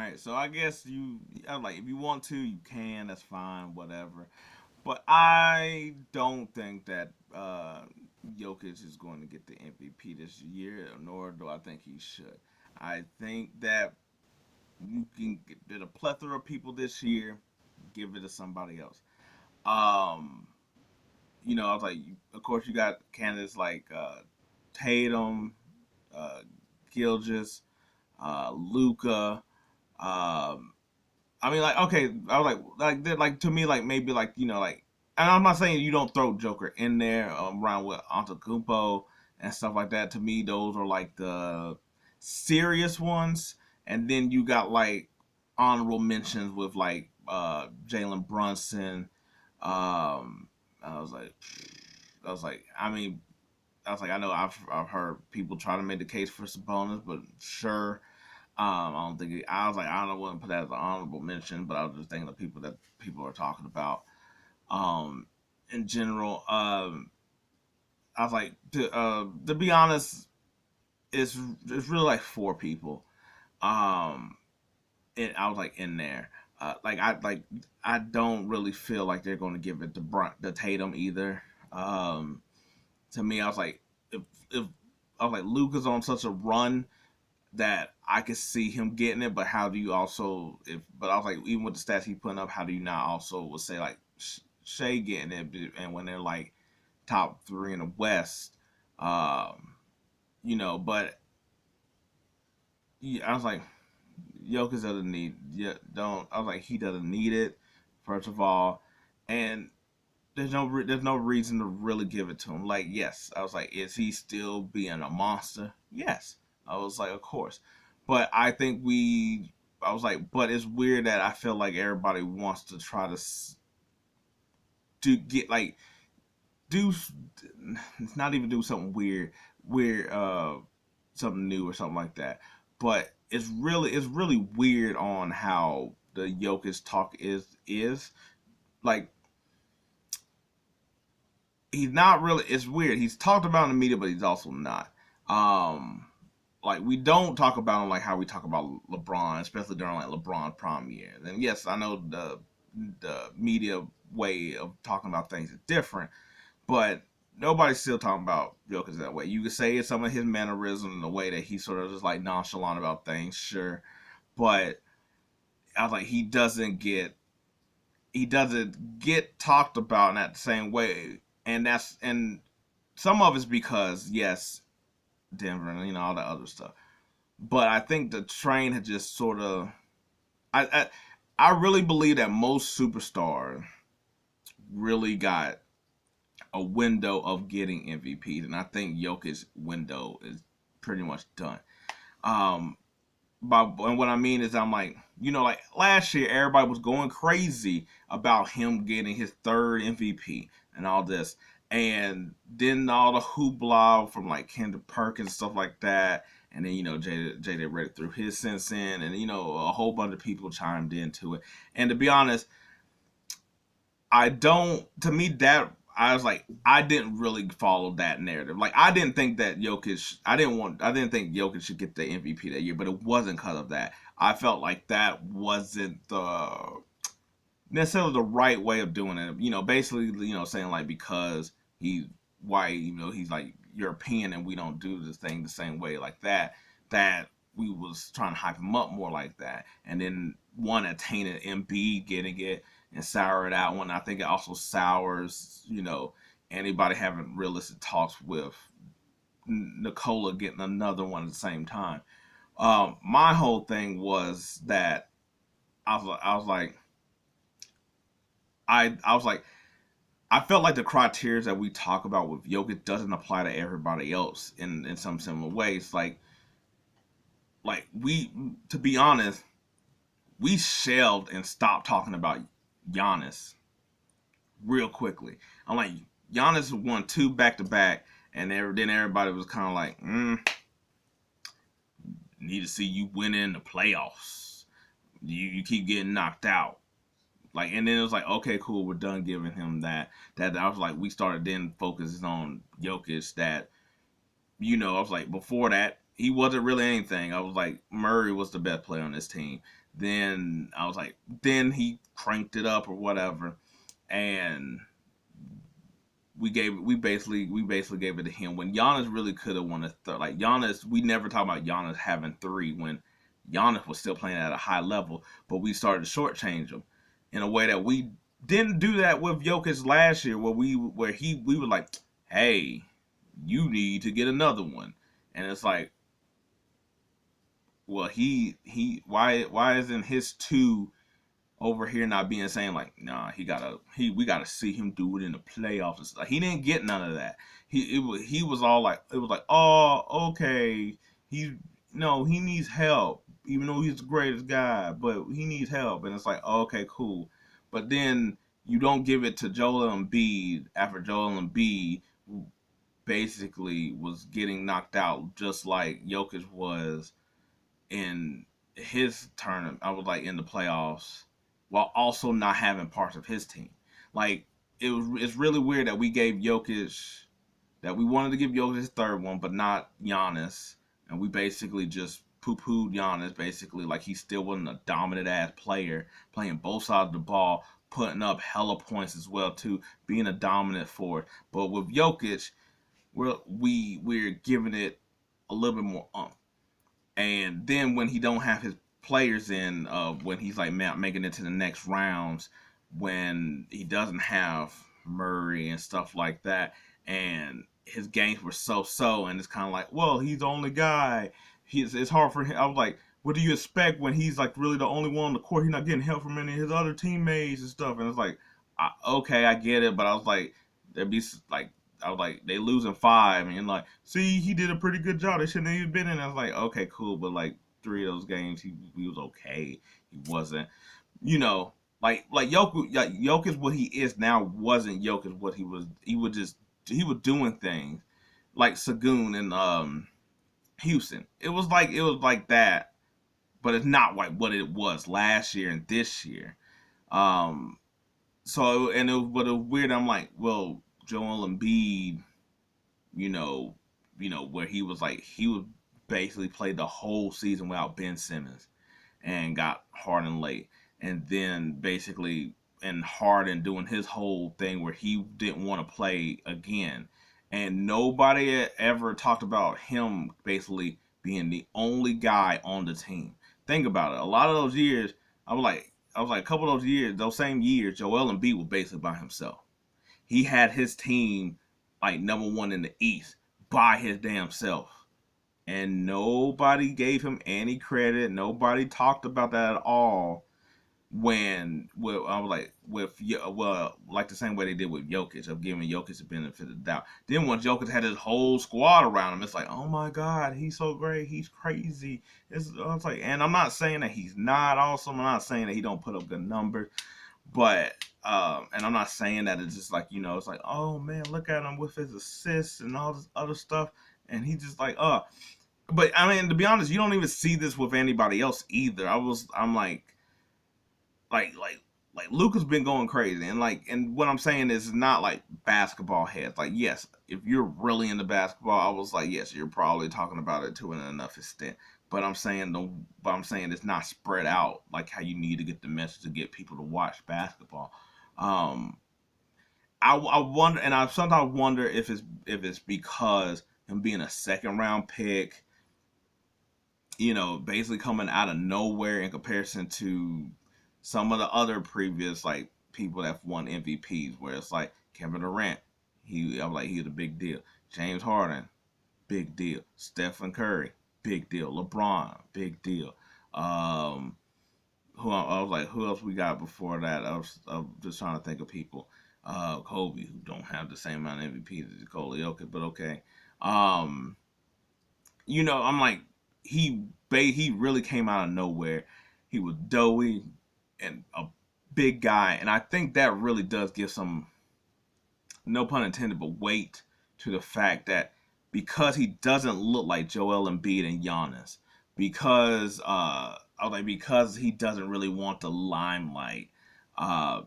right, so I guess I was like, if you want to, you can. That's fine, whatever. But I don't think that Jokic is going to get the MVP this year, nor do I think he should. I think that you can get a plethora of people this year, give it to somebody else. Um, I was like, of course, you got candidates like Tatum, uh, Gilgis, Luca. Um, I mean, like, okay, I was like to me, like maybe like and I'm not saying you don't throw Joker in there around with Antetokounmpo and stuff like that. To me, those are like the serious ones, and then you got like honorable mentions with like Jalen Brunson. Um, I was like, I mean, I was like, I know I've heard people try to make the case for Sabonis, but sure. I don't think I was like I don't want to put that as an honorable mention, but I was just thinking of people that people are talking about. Um, in general, I was like to be honest, it's really like four people. Um, I was like in there. I don't really feel like they're going to give it to the Tatum either. Um, to me, I was like if I was like Luca's on such a run that I could see him getting it, but how do you also if but I was like even with the stats he's putting up, how do you not also would say like Shea getting it and when they're like top three in the West, but yeah, I was like Jokic doesn't need don't I was like he doesn't need it first of all, and there's no reason to really give it to him. Like yes, I was like is he still being a monster? Yes, I was like of course, but I was like but it's weird that I feel like everybody wants to try to get like do it's not even do something weird something new or something like that, but it's really weird on how the Jokic talk is like he's not really. It's weird. He's talked about in the media, but he's also not. Um, like we don't talk about him like how we talk about LeBron, especially during like LeBron prom years. And yes, I know the media way of talking about things is different, but nobody's still talking about Jokic that way. You could say it's some of his mannerism and the way that he sort of just like nonchalant about things, sure, but I was like he doesn't get talked about in that same way, and some of it's because yes, Denver and all that other stuff. But I think the train had just sort of I I, I really believe that most superstars really got a window of getting MVPs, and I think Jokic's window is pretty much done. Um, and what I mean is, I'm like, like last year, everybody was going crazy about him getting his third MVP and all this, and then all the hoopla from like Kendrick Perkins and stuff like that, and then JJ Redick threw his sense in, and a whole bunch of people chimed into it. And to be honest, I don't. To me, that I was like, I didn't really follow that narrative. Like, I didn't think that Jokic. I didn't think Jokic should get the MVP that year, but it wasn't because of that. I felt like that wasn't the necessarily the right way of doing it. Basically, saying like because he white, he's like European, and we don't do this thing the same way like that. That we was trying to hype him up more like that, and then one that tainted MB getting it and sour it out. One I think it also sours, anybody having realistic talks with Nicola getting another one at the same time. My whole thing was that I was like I was like I felt like the criteria that we talk about with Jokic doesn't apply to everybody else in some similar ways. Like we, to be honest, we shelved and stopped talking about Giannis real quickly. I'm like Giannis won two back to back, and then everybody was kind of like, need to see you win in the playoffs. You keep getting knocked out. Like, and then it was like, okay, cool, we're done giving him that. That I was like, we started then focusing on Jokic. That I was like, before that, he wasn't really anything. I was like, Murray was the best player on this team. Then I was like, then he cranked it up or whatever, and we basically gave it to him when Giannis really could have won a third. Like Giannis, we never talk about Giannis having three when Giannis was still playing at a high level, but we started to shortchange him in a way that we didn't do that with Jokic last year, where we were like, hey, you need to get another one, and it's like, well, why isn't his two over here not being saying like, nah, we gotta see him do it in the playoffs. Like, he didn't get none of that. He was all like, it was like, oh, okay, he no, he needs help, even though he's the greatest guy, but he needs help, and it's like, oh, okay, cool, but then you don't give it to Joel Embiid after Joel Embiid basically was getting knocked out just like Jokic was in his tournament. I was like in the playoffs, while also not having parts of his team. Like it's really weird that we gave Jokic that we wanted to give Jokic his third one, but not Giannis, and we basically just poo-pooed Giannis basically like he still wasn't a dominant ass player, playing both sides of the ball, putting up hella points as well too, being a dominant forward. But with Jokic, we're giving it a little bit more and then when he don't have his players in, when he's like making it to the next rounds, when he doesn't have Murray and stuff like that, and his games were so, and it's kind of like, well, he's the only guy. It's hard for him. I was like, what do you expect when he's like really the only one on the court? He's not getting help from any of his other teammates and stuff. And it's like, okay, I get it, but I was like, there'd be like I was like, they losing five, and like, see, he did a pretty good job. They shouldn't have even been in. I was like, okay, cool, but like three of those games, he was okay. He wasn't, you know, like Jokic, what he is now wasn't Jokic what he was. He was doing things like Sagoon and Houston. It was like that, but it's not like what it was last year and this year. Um, but it was weird. I'm like, well, Joel Embiid, you know, where he was basically played the whole season without Ben Simmons and got Harden late, and then basically and Harden doing his whole thing where he didn't want to play again, and nobody ever talked about him basically being the only guy on the team. Think about it. A lot of those years, I was like a couple of those years, those same years, Joel Embiid was basically by himself. He had his team like number one in the East by his damn self. And nobody gave him any credit. Nobody talked about that at all. I was like like the same way they did with Jokic of giving Jokic the benefit of the doubt. Then when Jokic had his whole squad around him, it's like, oh my God, he's so great, he's crazy. I was like, and I'm not saying that he's not awesome. I'm not saying that he don't put up good numbers. But and I'm not saying that it's just like, it's like, oh man, look at him with his assists and all this other stuff, and he just like, but I mean, to be honest, you don't even see this with anybody else either. I'm like Luka's been going crazy, and what I'm saying is not like basketball heads. Like, yes, if you're really into basketball, I was like, yes, you're probably talking about it to an enough extent. But I'm saying it's not spread out like how you need to get the message to get people to watch basketball. Um, I wonder, and I sometimes wonder if it's because him being a second round pick, basically coming out of nowhere in comparison to some of the other previous like people that won MVPs, where it's like Kevin Durant, I'm like, he's a big deal. James Harden, big deal. Stephen Curry, big deal. LeBron, big deal. Who I was like, who else we got before that? I was just trying to think of people. Kobe, who don't have the same amount of MVPs as Nikola Jokic, but okay. Um, I'm like, he really came out of nowhere. He was doughy and a big guy, and I think that really does give some, no pun intended, but weight to the fact that because he doesn't look like Joel Embiid and Giannis, because he doesn't really want the limelight,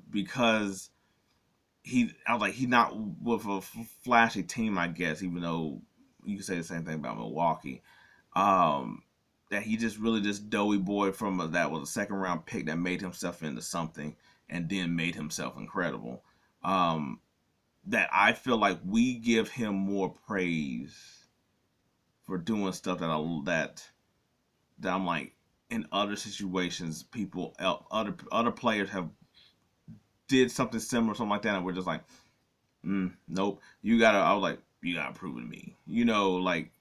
because I was like, he's not with a flashy team, I guess, even though you can say the same thing about Milwaukee. Um, that he just really just doughy boy from that was a second round pick that made himself into something and then made himself incredible. Um, that I feel like we give him more praise for doing stuff that I'm like in other situations, people other players have did something similar, something like that, and we're just like, nope. You gotta. I was like, you gotta prove it to me. Like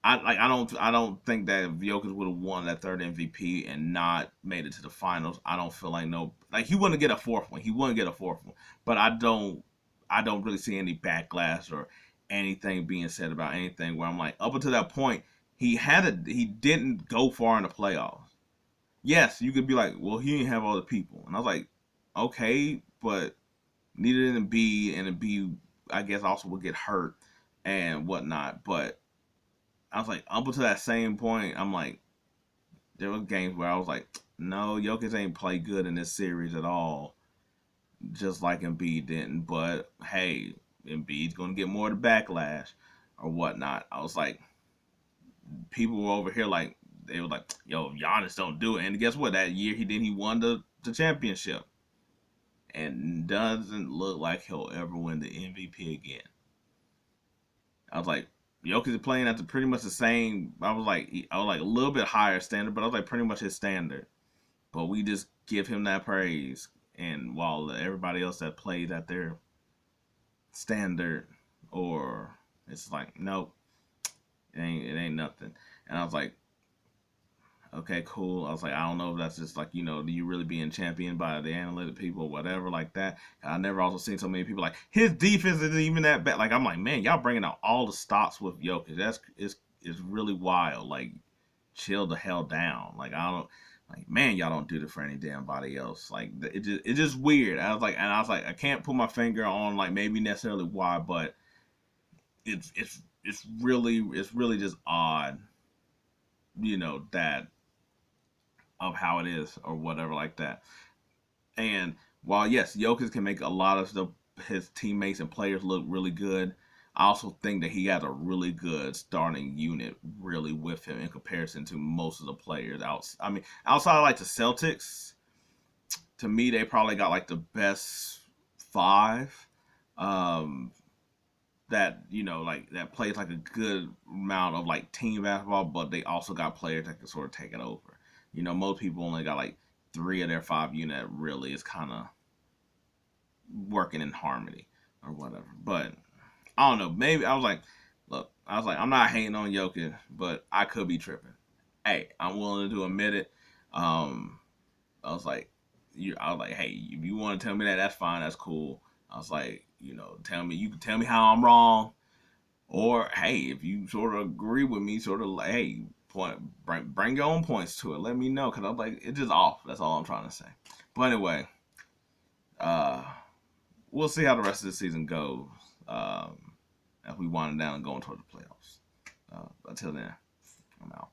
I don't think that if Jokic would have won that third MVP and not made it to the finals, I don't feel like no like he wouldn't get a fourth one. He wouldn't get a fourth one. But I don't really see any backlash or anything being said about anything where I'm like up until that point he didn't go far in the playoffs. Yes, you could be like, well, he didn't have all the people, and I was like, okay, but neither did Embiid, and Embiid I guess also would get hurt and whatnot, but I was like, up until that same point, I'm like, there was games where I was like, no, Jokic ain't play good in this series at all, just like Embiid didn't. But hey, Embiid's gonna get more of the backlash or whatnot. I was like, people were over here like they were like, yo, Giannis don't do it. And guess what? That year he won the championship, and doesn't look like he'll ever win the MVP again. I was like, Jokic is playing at pretty much the same. I was like a little bit higher standard, but I was like pretty much his standard. But we just give him that praise, and while everybody else that plays at their standard, or it's like nope, it ain't nothing. And I was like, okay, cool. I was like, I don't know if that's just like, do you really being championed by the analytic people or whatever like that. I never also seen so many people like his defense isn't even that bad. Like I'm like, man, y'all bringing out all the stops with Jokic. That's is really wild. Like, chill the hell down. Like I don't. Like man, y'all don't do this for any damn body else. Like it's just weird. I can't put my finger on like maybe necessarily why, but it's really just odd, that of how it is or whatever like that. And while yes, Jokic can make a lot of his teammates and players look really good, I also think that he has a really good starting unit really with him in comparison to most of the players out. I mean, outside of like the Celtics, to me they probably got like the best five. Um, that like that plays like a good amount of like team basketball, but they also got players that can sort of take it over. Most people only got like three of their five unit really is kind of working in harmony or whatever. But I don't know. Maybe I was like, look, I'm not hating on Jokic, but I could be tripping. Hey, I'm willing to admit it. Um, I was like, I was like, hey, if you want to tell me that, that's fine, that's cool. I was like, you can tell me how I'm wrong, or hey, if you sort of agree with me, sort of like, hey, bring your own points to it. Let me know, cause I'm like, it's just off. That's all I'm trying to say. But anyway, uh, we'll see how the rest of the season goes. As we wind down and going toward the playoffs. Until then, I'm out.